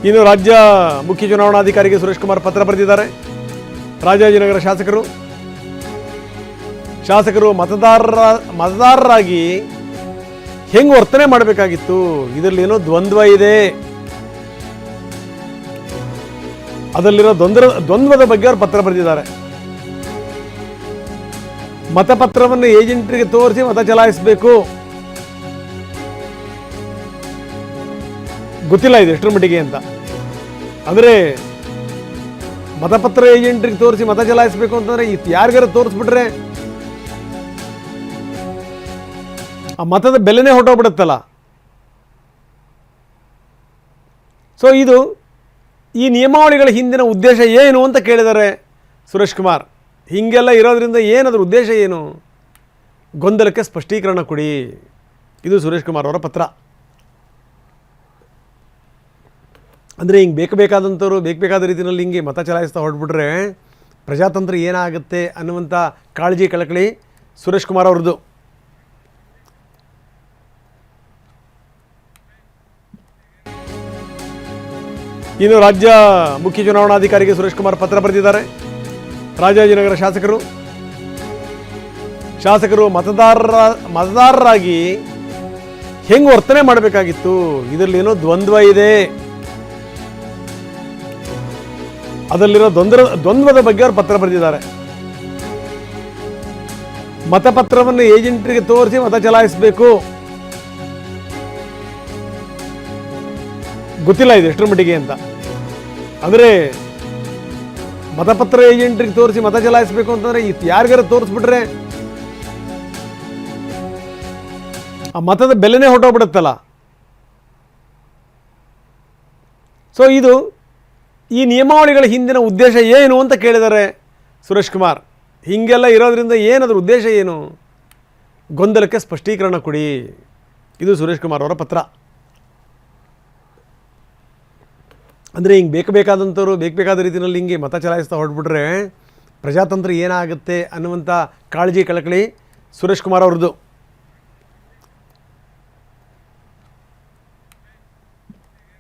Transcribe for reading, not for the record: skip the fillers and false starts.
ಇನ್ನು ರಾಜ್ಯ ಮುಖ್ಯ ಚುನಾವಣಾಧಿಕಾರಿಗೆ ಸುರೇಶ್ ಕುಮಾರ್ ಪತ್ರ ಬರೆದಿದ್ದಾರೆ. ರಾಜಾಜಿನಗರ ಶಾಸಕರು ಮತದಾರರಾಗಿ ಹೆಂಗೆ ವರ್ತನೆ ಮಾಡಬೇಕಾಗಿತ್ತು, ಇದರಲ್ಲಿ ಏನೋ ದ್ವಂದ್ವ ಇದೆ, ಅದರಲ್ಲಿರೋ ದ್ವಂದ್ವದ ಬಗ್ಗೆ ಅವರು ಪತ್ರ ಬರೆದಿದ್ದಾರೆ. ಮತಪತ್ರವನ್ನು ಏಜೆಂಟರಿಗೆ ತೋರಿಸಿ ಮತ ಚಲಾಯಿಸಬೇಕು. ಗೊತ್ತಿಲ್ಲ ಇದು ಎಷ್ಟರ ಮಟ್ಟಿಗೆ ಅಂತ. ಅಂದರೆ ಮತಪತ್ರ ಏಜೆಂಟ್ರಿಗೆ ತೋರಿಸಿ ಮತ ಚಲಾಯಿಸಬೇಕು ಅಂತಂದರೆ ಯಾರಿಗಾರ ತೋರಿಸ್ಬಿಟ್ರೆ ಆ ಮತದ ಬೆಲೆನೇ ಹೊರಟೋಗ್ಬಿಡುತ್ತಲ್ಲ. ಸೊ ಈ ನಿಯಮಾವಳಿಗಳ ಹಿಂದಿನ ಉದ್ದೇಶ ಏನು ಅಂತ ಕೇಳಿದ್ದಾರೆ ಸುರೇಶ್ ಕುಮಾರ್. ಹೀಗೆಲ್ಲ ಇರೋದ್ರಿಂದ ಏನದ್ರ ಉದ್ದೇಶ ಏನು, ಗೊಂದಲಕ್ಕೆ ಸ್ಪಷ್ಟೀಕರಣ ಕೊಡಿ. ಇದು ಸುರೇಶ್ ಕುಮಾರ್ ಅವರ ಪತ್ರ. ಅಂದರೆ ಹಿಂಗೆ ಬೇಕಾದಂಥವ್ರು ಬೇಕಾದ ರೀತಿಯಲ್ಲಿ ಹಿಂಗೆ ಮತ ಚಲಾಯಿಸ್ತಾ ಹೊರಟ್ಬಿಟ್ರೆ ಪ್ರಜಾತಂತ್ರ ಏನಾಗುತ್ತೆ ಅನ್ನುವಂಥ ಕಾಳಜಿ ಕಳಕಳಿ ಸುರೇಶ್ ಕುಮಾರ್ ಅವ್ರದ್ದು. ಇನ್ನು ರಾಜ್ಯ ಮುಖ್ಯ ಚುನಾವಣಾಧಿಕಾರಿಗೆ ಸುರೇಶ್ ಕುಮಾರ್ ಪತ್ರ ಬರೆದಿದ್ದಾರೆ. ರಾಜಾಜಿನಗರ ಶಾಸಕರು ಮತದಾರರಾಗಿ ಹೆಂಗೆ ವರ್ತನೆ ಮಾಡಬೇಕಾಗಿತ್ತು, ಇದರಲ್ಲಿ ಏನೋ ದ್ವಂದ್ವ ಇದೆ, ಅದರಲ್ಲಿರೋ ದ್ವಂದ್ವದ ಬಗ್ಗೆ ಅವರು ಪತ್ರ ಬರೆದಿದ್ದಾರೆ. ಮತಪತ್ರವನ್ನು ಏಜೆಂಟರಿಗೆ ತೋರಿಸಿ ಮತ ಚಲಾಯಿಸಬೇಕು. ಗೊತ್ತಿಲ್ಲ ಇದು ಎಷ್ಟರ ಮಟ್ಟಿಗೆ ಅಂತ. ಅಂದರೆ ಮತಪತ್ರ ಏಜೆಂಟ್ರಿಗೆ ತೋರಿಸಿ ಮತ ಚಲಾಯಿಸಬೇಕು ಅಂತಂದರೆ ಯಾರಿಗಾರ ತೋರಿಸ್ಬಿಟ್ರೆ ಆ ಮತದ ಬೆಲೆನೇ ಹೊರಟೋಗ್ಬಿಡುತ್ತಲ್ಲ. ಸೊ ಈ ನಿಯಮಾವಳಿಗಳ ಹಿಂದಿನ ಉದ್ದೇಶ ಏನು ಅಂತ ಕೇಳಿದ್ದಾರೆ ಸುರೇಶ್ ಕುಮಾರ್. ಹೀಗೆಲ್ಲ ಇರೋದ್ರಿಂದ ಏನದ್ರ ಉದ್ದೇಶ ಏನು, ಗೊಂದಲಕ್ಕೆ ಸ್ಪಷ್ಟೀಕರಣ ಕೊಡಿ. ಇದು ಸುರೇಶ್ ಕುಮಾರ್ ಅವರ ಪತ್ರ. ಅಂದರೆ ಹಿಂಗೆ ಬೇಕಾದಂಥವ್ರು ಬೇಕಾದ ರೀತಿಯಲ್ಲಿ ಹಿಂಗೆ ಮತ ಚಲಾಯಿಸ್ತಾ ಹೊರಟ್ಬಿಟ್ರೆ ಪ್ರಜಾತಂತ್ರ ಏನಾಗುತ್ತೆ ಅನ್ನುವಂಥ ಕಾಳಜಿ ಕಳಕಳಿ ಸುರೇಶ್ ಕುಮಾರ್ ಅವ್ರದ್ದು.